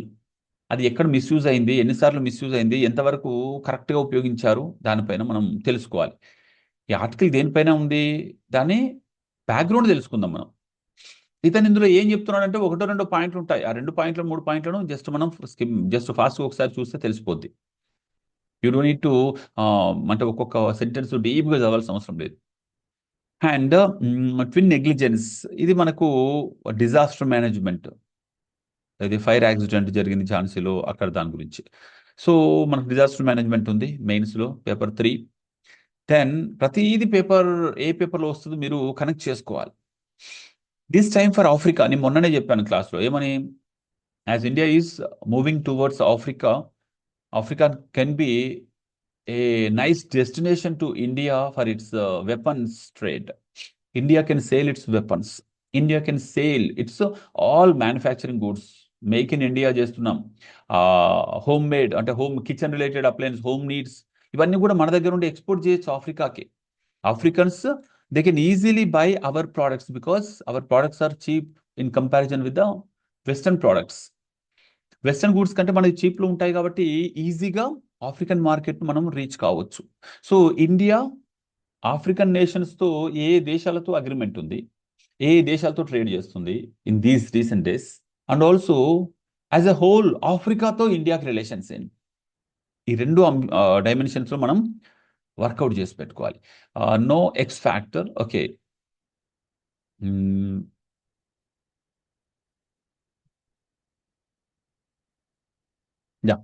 అది ఎక్కడ మిస్యూజ్ అయింది, ఎన్నిసార్లు మిస్యూజ్ అయింది, ఎంతవరకు కరెక్ట్గా ఉపయోగించారు, దానిపైన మనం తెలుసుకోవాలి. ఈ ఆర్టికల్ దేనిపైన ఉంది, దాని బ్యాక్గ్రౌండ్ తెలుసుకుందాం మనం. ఇతను ఇందులో ఏం చెప్తున్నాడంటే ఒకటో రెండో పాయింట్లు ఉంటాయి, ఆ 2 పాయింట్లు 3 పాయింట్లను మనం జస్ట్ ఫాస్ట్గా ఒకసారి చూస్తే తెలిసిపోద్ది. యూ డోంట్ నీడ్ టు అంటే ఒక్కొక్క సెంటెన్స్ డీప్గా చదవాల్సిన అవసరం లేదు. అండ్ ట్విన్ నెగ్లిజెన్స్, ఇది మనకు డిజాస్టర్ మేనేజ్మెంట్, ఇది ఫైర్ యాక్సిడెంట్ జరిగింది ఝాన్సీలో, అక్కడ దాని గురించి. సో మనకు డిజాస్టర్ మేనేజ్మెంట్ ఉంది మెయిన్స్లో, పేపర్ 3. దెన్ ప్రతిదీ ఏ పేపర్లో వస్తుందో మీరు కనెక్ట్ చేసుకోవాలి. దిస్ టైమ్ ఫర్ ఆఫ్రికా, నేను మొన్ననే చెప్పాను క్లాస్లో ఏమని, as India is moving towards Africa, Africa can be a nice destination to India for its weapons trade. India can sale its weapons, India can sale its all manufacturing goods, make in India చేస్తున్నాం. Home made అంటే home kitchen related appliance, home needs, ఇవన్నీ కూడా మన దగ్గర ఉండి export చేయొచ్చు ఆఫ్రికాకి. Africans they can easily buy our products because our products are cheap in comparison with the western products. Western goods కంటే మనకి చీప్లో ఉంటాయి కాబట్టి ఈజీగా ఆఫ్రికన్ మార్కెట్ మనం రీచ్ కావచ్చు. సో ఇండియా ఆఫ్రికన్ నేషన్స్తో ఏ దేశాలతో అగ్రిమెంట్ ఉంది, ఏ దేశాలతో ట్రేడ్ చేస్తుంది in these recent days, and also as a whole ఆఫ్రికాతో ఇండియాకి రిలేషన్స్ ఏంటి, ఈ 2 డైమెన్షన్స్లో మనం వర్కౌట్ చేసి పెట్టుకోవాలి. No X factor. Okay, yeah.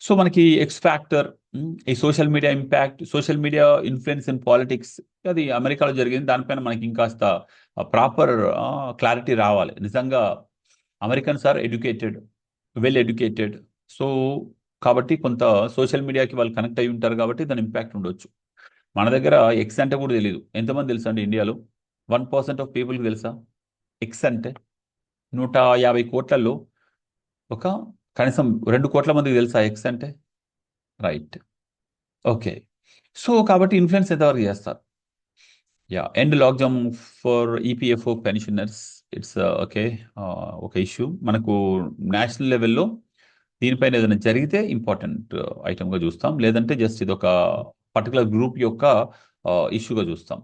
So మనకి ఎక్స్ ఫ్యాక్టర్, ఈ social media impact, social media influence in politics, అది అమెరికాలో జరిగింది, దానిపైన మనకి ఇంకాస్త ప్రాపర్ క్లారిటీ రావాలి. నిజంగా Americans are educated, well educated, so కాబట్టి కొంత సోషల్ మీడియాకి వాళ్ళు కనెక్ట్ అయి ఉంటారు కాబట్టి దాని ఇంపాక్ట్ ఉండొచ్చు. మన దగ్గర ఎక్స్ అంటే కూడా తెలియదు. ఎంతమంది తెలుసా అండి ఇండియాలో? 1% ఆఫ్ పీపుల్కి తెలుసా ఎక్స్ అంటే? 150 కోట్లలో ఒక కనీసం 2 కోట్ల మందికి తెలుసా ఎక్స్ అంటే? రైట్. ఓకే. సో కాబట్టి ఇన్ఫ్లుయెన్స్ ఎంతవరకు చేస్తారు? Yeah. End lockdown for EPFO pensioners, it's okay, ఒక ఇష్యూ మనకు నేషనల్ లెవెల్లో. దీనిపైన ఏదైనా జరిగితే ఇంపార్టెంట్ ఐటమ్గా చూస్తాం, లేదంటే జస్ట్ ఇది ఒక పర్టికులర్ గ్రూప్ యొక్క ఇష్యూగా చూస్తాం.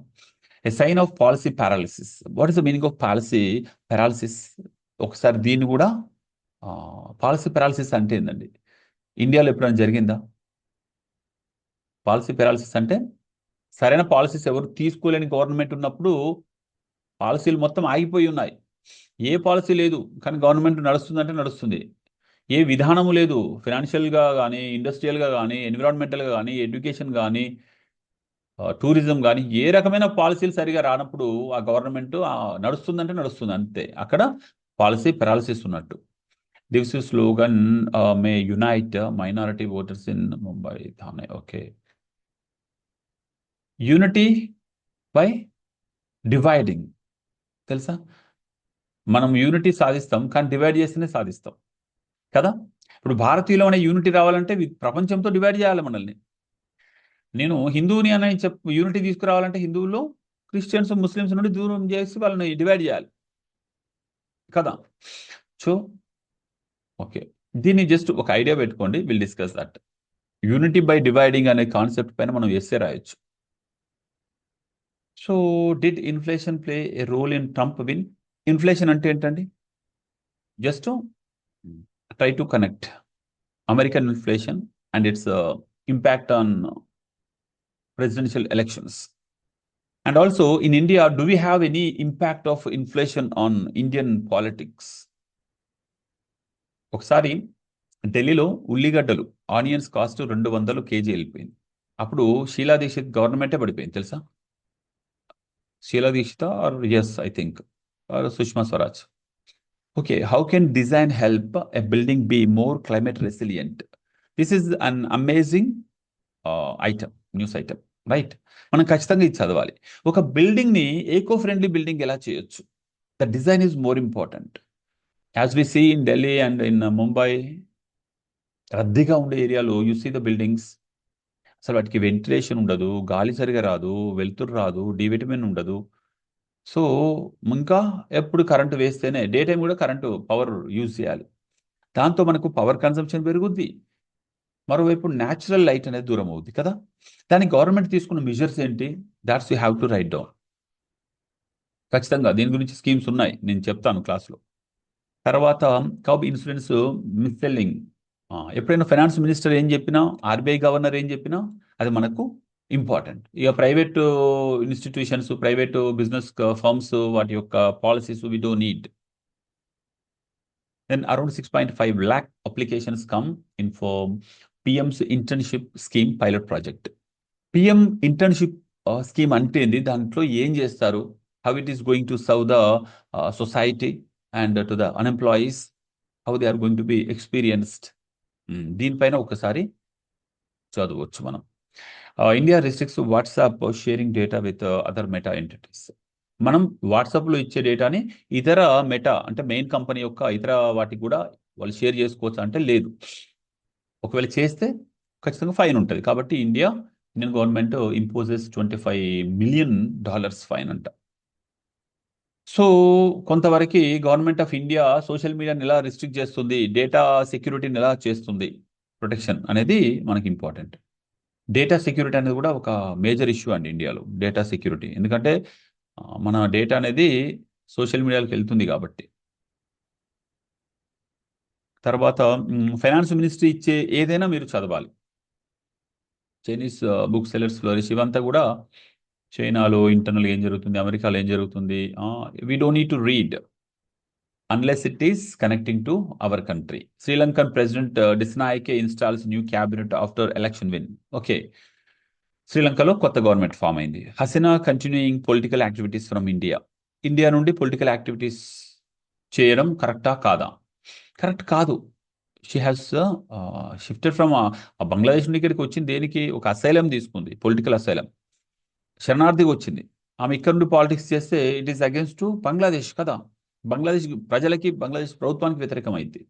A sign of policy paralysis. What is the meaning of policy paralysis? ఒకసారి దీన్ని కూడా, పాలసీ పారాలిసిస్ అంటే ఏందండి? ఇండియాలో ఎప్పుడైనా జరిగిందా? పాలసీ పారాలిసిస్ అంటే సరైన పాలసీస్ ఎవరు తీసుకోలేని గవర్నమెంట్ ఉన్నప్పుడు పాలసీలు మొత్తం ఆగిపోయి ఉన్నాయి. ఏ పాలసీ లేదు, కానీ గవర్నమెంట్ నడుస్తుందంటే నడుస్తుంది. ఏ విధానము లేదు, ఫినాన్షియల్గా కానీ, ఇండస్ట్రియల్గా కానీ, ఎన్విరాన్మెంటల్గా కానీ, ఎడ్యుకేషన్ కానీ, టూరిజం కానీ, ఏ రకమైన పాలసీలు సరిగా రానప్పుడు ఆ గవర్నమెంట్ నడుస్తుందంటే నడుస్తుంది అంతే. అక్కడ పాలసీ పెరాలసిస్ ఉన్నట్టు. This slogan May unite minority voters in Mumbai Thane. Okay, unity by dividing. తెలుసా? మనం యూనిటీ సాధిస్తాం, కానీ డివైడ్ చేస్తేనే సాధిస్తాం కదా. ఇప్పుడు భారతీయులమైన యూనిటీ రావాలంటే ప్రపంచంతో డివైడ్ చేయాలి మనల్ని. నేను హిందువుని అని యూనిటీ తీసుకురావాలంటే హిందువుల్లో క్రిస్టియన్స్ ముస్లిమ్స్ నుండి దూరం చేసి వాళ్ళని డివైడ్ చేయాలి కదా. సో ఓకే, దీన్ని జస్ట్ ఒక ఐడియా పెట్టుకోండి. Will discuss that. Unity by dividing అనే కాన్సెప్ట్ పైన మనం ఎస్సే రాయొచ్చు. So did inflation play a role in Trump win? Inflation అంటే ఏంటండి? Just try to connect American inflation and its impact on presidential elections. And also in India, do we have any impact of inflation on Indian politics? ఒకసారి ఢిల్లీలో ఉల్లిగడ్డలు onions cost 200 KG వెళ్ళిపోయింది. అప్పుడు షీలా దీక్షిత్ గవర్నమెంటే పడిపోయింది తెలుసా. Sheila Dikshit or is I think or Sushma Swaraj. Okay, how can design help a building be more climate resilient? This is an amazing item, news item, right? మనం ఖచ్చితంగా ఇది చదవాలి. ఒక బిల్డింగ్ని ఏకో ఫ్రెండ్లీ బిల్డింగ్ ఎలా చేయొచ్చు? The design is more important. As we see in Delhi and in Mumbai, రద్దీగా ఉండే ఏరియాలో యూ సీ ద బిల్డింగ్స్, అసలు వాటికి వెంటిలేషన్ ఉండదు, గాలి సరిగా రాదు, వెలుతురు రాదు, డి విటమిన్ ఉండదు. సో ఇంకా ఎప్పుడు కరెంటు వేస్తేనే, డే టైం కూడా కరెంటు పవర్ యూజ్ చేయాలి. దాంతో మనకు పవర్ కన్సంప్షన్ పెరుగుద్ది. మరోవైపు న్యాచురల్ లైట్ అనేది దూరం అవుద్ది కదా. దానికి గవర్నమెంట్ తీసుకున్న మెజర్స్ ఏంటి? That's you have to right down. ఖచ్చితంగా దీని గురించి స్కీమ్స్ ఉన్నాయి, నేను చెప్తాను క్లాస్లో. తర్వాత కబ్ ఇన్సూరెన్స్ మిస్సెల్లింగ్. ఎప్పుడైనా ఫైనాన్స్ మినిస్టర్ ఏం చెప్పినా, ఆర్బీఐ గవర్నర్ ఏం చెప్పినా అది మనకు ఇంపార్టెంట్. ఇక private institutions, private business firms, వాటి యొక్క policies we don't need. Then around 6.5 lakh applications come in for PM's internship scheme pilot project. PM internship scheme అంటే ఏంది? దాంట్లో ఏం చేస్తారు? How it is going to serve the society and to the unemployees? How they are going to be experienced? దీనిపైన ఒకసారి చదవచ్చు మనం. India restricts WhatsApp sharing data with other meta entities. మనం వాట్సాప్లో ఇచ్చే డేటాని ఇతర మెటా అంటే మెయిన్ కంపెనీ యొక్క ఇతర వాటికి కూడా వాళ్ళు షేర్ చేసుకోవచ్చు అంటే లేదు. ఒకవేళ చేస్తే ఖచ్చితంగా ఫైన్ ఉంటుంది. కాబట్టి Indian government imposes $25 million fine అంట. సో కొంతవరకు గవర్నమెంట్ ఆఫ్ ఇండియా సోషల్ మీడియాని ఎలా రిస్ట్రిక్ట్ చేస్తుంది, డేటా సెక్యూరిటీని ఎలా చేస్తుంది, ప్రొటెక్షన్ అనేది మనకి ఇంపార్టెంట్. డేటా సెక్యూరిటీ అనేది కూడా ఒక మేజర్ ఇష్యూ అండి ఇండియాలో, డేటా సెక్యూరిటీ. ఎందుకంటే మన డేటా అనేది సోషల్ మీడియాలోకి వెళ్తుంది కాబట్టి. తర్వాత ఫైనాన్స్ మినిస్ట్రీ ఇచ్చే ఏదైనా మీరు చదవాలి. చైనీస్ బుక్ సెల్లర్స్ ఫ్లోరిష్, ఇవంతా కూడా చైనాలో ఇంటర్నల్ ఏం జరుగుతుంది, అమెరికాలో ఏం జరుగుతుంది, we don't need to read unless it is connecting to our country. Sri Lankan president Dissanayake installs new cabinet after election win. Okay, శ్రీలంకలో కొత్త గవర్నమెంట్ ఫామ్ అయింది. Hasina continuing political activities from India. India నుండి పొలిటికల్ యాక్టివిటీస్ చేయడం కరెక్టా కాదా? కరెక్ట్ కాదు. She has shifted from Bangladesh నుండి ఇక్కడికి వచ్చింది దేనికి? ఒక అసైలం తీసుకుంది, పొలిటికల్ అసైలం, శరణార్థిగా వచ్చింది. ఆమె ఇక్కడ నుండి పాలిటిక్స్ చేస్తే it is against to Bangladesh కదా. బంగ్లాదేశ్ ప్రజలకి, బంగ్లాదేశ్ ప్రభుత్వానికి వ్యతిరేకమైంది.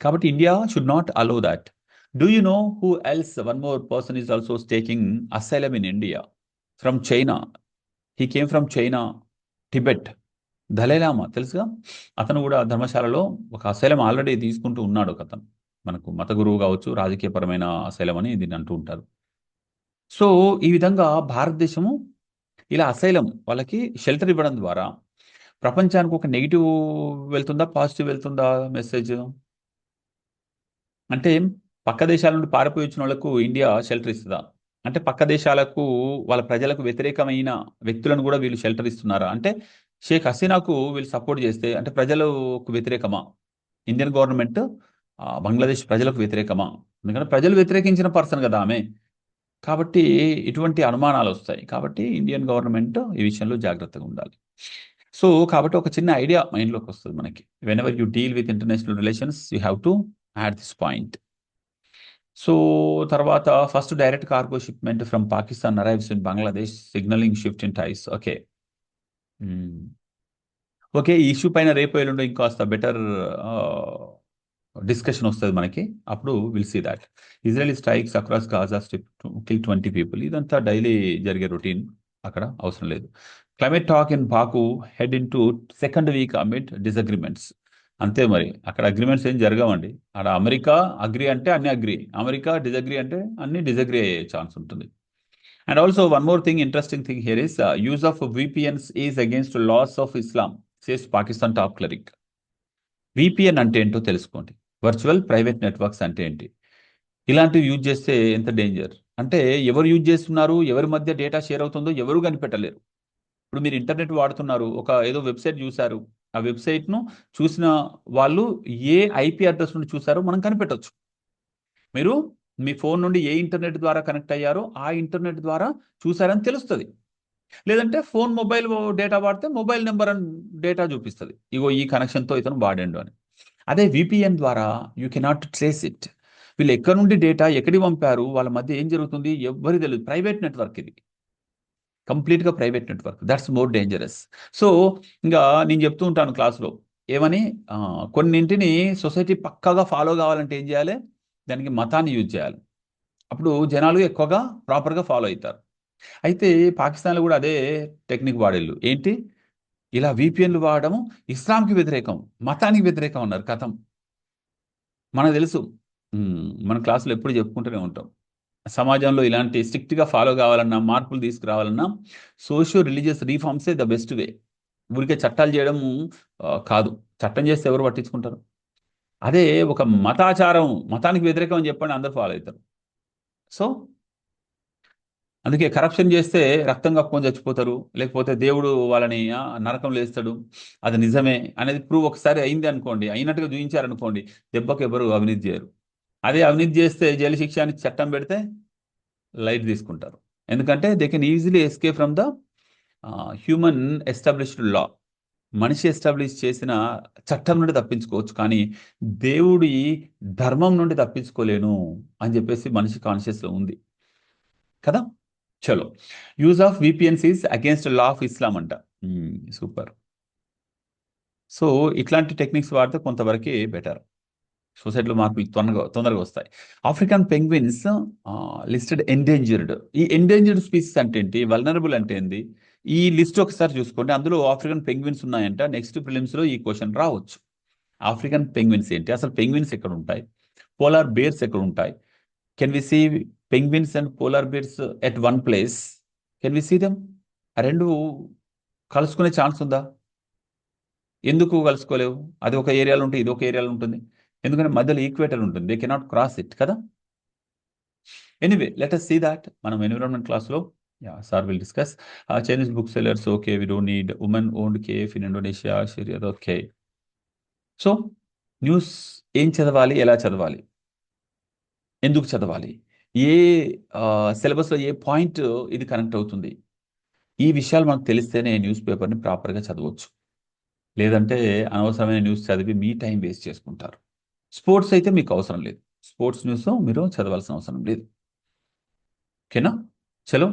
కాబట్టి India should not allow that. Do you know who else? One more person is also taking asylum in India from China. He came from China, Tibet. Dalai Lama తెలుసుగా, అతను కూడా ధర్మశాలలో ఒక asylum already తీసుకుంటూ ఉన్నాడు. ఒక అతను మనకు మత గురువు కావచ్చు, రాజకీయపరమైన అసైలం అని దీన్ని అంటూ ఉంటారు. సో ఈ విధంగా భారతదేశము ఇలా అసైలం వాళ్ళకి షెల్టర్ ఇవ్వడం ద్వారా ప్రపంచానికి ఒక నెగిటివ్ వెళ్తుందా, పాజిటివ్ వెళ్తుందా మెసేజ్? అంటే పక్క దేశాల నుండి పారిపోయి వచ్చిన వాళ్ళకు ఇండియా షెల్టర్ ఇస్తుందా? అంటే పక్క దేశాలకు వాళ్ళ ప్రజలకు వ్యతిరేకమైన వ్యక్తులను కూడా వీళ్ళు షెల్టర్ ఇస్తున్నారా? అంటే షేక్ హసీనాకు వీళ్ళు సపోర్ట్ చేస్తే అంటే ప్రజలకు వ్యతిరేకమా? ఇండియన్ గవర్నమెంట్ బంగ్లాదేశ్ ప్రజలకు వ్యతిరేకమా? ఎందుకంటే ప్రజలు వ్యతిరేకించిన పర్సన్ కదా ఆమె. కాబట్టి ఇటువంటి అనుమానాలు వస్తాయి. కాబట్టి ఇండియన్ గవర్నమెంట్ ఈ విషయంలో జాగ్రత్తగా ఉండాలి. సో కాబట్టి ఒక చిన్న ఐడియా మైండ్లోకి వస్తుంది మనకి. Whenever you deal with international relations you have to add this point. So తర్వాత first direct cargo shipment from Pakistan arrives in Bangladesh signalling shift in ties. Okay. Okay, ఈ ఇష్యూ పైన రేపు ఎల్లుండో ఇంకాస్త బెటర్ డిస్కషన్ వస్తుంది మనకి. అప్పుడు will see that. Israeli strikes across Gaza strip to kill 20 people. ఇదంతా డైలీ జరిగే రొటీన్, అక్కడ అవసరం లేదు. Climate talk in Baku head in to second week amid disagreements. అంతే మరి, అక్కడ అగ్రిమెంట్స్ ఏం జరగవండి. అక్కడ అమెరికా అగ్రి అంటే అన్ని అగ్రి, అమెరికా డిజగ్రీ అంటే అన్ని డిజగ్రీ అయ్యే ఛాన్స్ ఉంటుంది. And also one more thing, interesting thing here is use of VPNs is against laws of Islam, says Pakistan top cleric. VPN అంటే ఏంటో తెలుసుకోండి. వర్చువల్ ప్రైవేట్ నెట్వర్క్స్ అంటే ఏంటి? ఇలాంటివి యూజ్ చేస్తే ఎంత డేంజర్ అంటే, ఎవరు యూజ్ చేస్తున్నారు, ఎవరి మధ్య డేటా షేర్ అవుతుందో ఎవరు కనిపెట్టలేరు. ఇప్పుడు మీరు ఇంటర్నెట్ వాడుతున్నారు, ఒక ఏదో వెబ్సైట్ చూశారు, ఆ వెబ్సైట్ను చూసిన వాళ్ళు ఏ ఐపీ అడ్రస్ నుండి చూసారో మనం కనిపెట్టవచ్చు. మీరు మీ ఫోన్ నుండి ఏ ఇంటర్నెట్ ద్వారా కనెక్ట్ అయ్యారో ఆ ఇంటర్నెట్ ద్వారా చూసారని తెలుస్తుంది. లేదంటే ఫోన్ మొబైల్ డేటా వాడితే మొబైల్ నెంబర్ అని డేటా చూపిస్తుంది, ఇగో ఈ కనెక్షన్తో ఇతను వాడండు అని. అదే విపిఎన్ ద్వారా యూ కెనాట్ ట్రేస్ ఇట్. వీళ్ళు ఎక్కడి నుండి డేటా ఎక్కడికి పంపారు, వాళ్ళ మధ్య ఏం జరుగుతుంది ఎవరికి తెలియదు. ప్రైవేట్ నెట్వర్క్ ఇది, కంప్లీట్గా private network. That's more dangerous. So ఇంకా నేను చెప్తూ ఉంటాను క్లాస్లో ఏమని, కొన్నింటిని సొసైటీ పక్కాగా ఫాలో కావాలంటే ఏం చేయాలి, దానికి మతాన్ని యూజ్ చేయాలి. అప్పుడు జనాలు ఎక్కువగా ప్రాపర్గా ఫాలో అవుతారు. అయితే పాకిస్తాన్లో కూడా అదే టెక్నిక్ వాడేళ్ళు. ఏంటి, ఇలా విపిఎన్లు వాడడం ఇస్లాంకి వ్యతిరేకం, మతానికి వ్యతిరేకం అన్నారు. కథం మనకు తెలుసు. మన క్లాసులో ఎప్పుడు చెప్పుకుంటూనే ఉంటాం. సమాజంలో ఇలాంటి స్ట్రిక్ట్గా ఫాలో కావాలన్నా, మార్పులు తీసుకురావాలన్నా సోషియో రిలీజియస్ రీఫార్మ్సే ద బెస్ట్ వే. ఊరికే చట్టాలు చేయడం కాదు. చట్టం చేస్తే ఎవరు పట్టించుకుంటారు? అదే ఒక మతాచారం, మతానికి వ్యతిరేకం అని చెప్పండి, అందరు ఫాలో అవుతారు. సో అందుకే కరప్షన్ చేస్తే రక్తం కక్కుని చచ్చిపోతారు, లేకపోతే దేవుడు వాళ్ళని నరకంలో వేస్తాడు, అది నిజమే అనేది ప్రూవ్ ఒకసారి అయింది అనుకోండి, అయినట్టుగా చూపించారనుకోండి, దెబ్బకి ఎవరు అవినీతి చేయరు. అదే అవినీతి చేస్తే జైలు శిక్ష అని చట్టం పెడితే లైట్ తీసుకుంటారు. ఎందుకంటే they can easily escape from the human established law. మనిషి ఎస్టాబ్లిష్ చేసిన చట్టం నుండి తప్పించుకోవచ్చు, కానీ దేవుడి ధర్మం నుండి తప్పించుకోలేను అని చెప్పేసి మనిషి కాన్షియస్లో ఉంది కదా. చలో, use of VPNs is against law of Islam అంట. సూపర్. సో ఇట్లాంటి టెక్నిక్స్ వాడితే కొంతవరకు బెటర్, సొసైటీలో మార్పులు తొందరగా వస్తాయి. African penguins listed endangered. ఈ ఎండేంజర్డ్ స్పీసీస్ అంటే ఏంటి, వల్నరబుల్ అంటే ఏంటి, ఈ లిస్ట్ ఒకసారి చూసుకోండి. అందులో ఆఫ్రికన్ పెంగ్విన్స్ ఉన్నాయంట. నెక్స్ట్ ప్రిలిమ్స్లో ఈ క్వశ్చన్ రావచ్చు. ఆఫ్రికన్ పెంగ్విన్స్ ఏంటి, అసలు పెంగ్విన్స్ ఎక్కడ ఉంటాయి, పోలార్ బేర్స్ ఎక్కడ ఉంటాయి, can we see penguins and polar bears at one place, can we see them? ఆ రెండు కలుసుకునే ఛాన్స్ ఉందా? ఎందుకు కలుసుకోలేవు? అది ఒక ఏరియాలో ఉంటే ఇది ఒక ఏరియాలో ఉంటుంది. ఎందుకంటే మధ్యలో ఈక్వేటర్ ఉంటుంది, దే కెనాట్ క్రాస్ ఇట్ కదా. Anyway let us see that. మనం ఎన్విరాన్మెంట్ క్లాస్లో sir will discuss. Chinese book sellers, okay, we don't need. Women owned cafe in Indonesia, షరియర్, ఓకే. సో న్యూస్ ఏం చదవాలి, ఎలా చదవాలి, ఎందుకు చదవాలి, ఏ సిలబస్లో ఏ పాయింట్ ఇది కనెక్ట్ అవుతుంది, ఈ విషయాలు మనకు తెలిస్తేనే న్యూస్ పేపర్ని ప్రాపర్గా చదవచ్చు. లేదంటే అనవసరమైన న్యూస్ చదివి మీ టైం వేస్ట్ చేసుకుంటారు. స్పోర్ట్స్ అయితే మీకు అవసరం లేదు, స్పోర్ట్స్ న్యూస్ మీరు చదవాల్సిన అవసరం లేదు. ఓకేనా? చలో.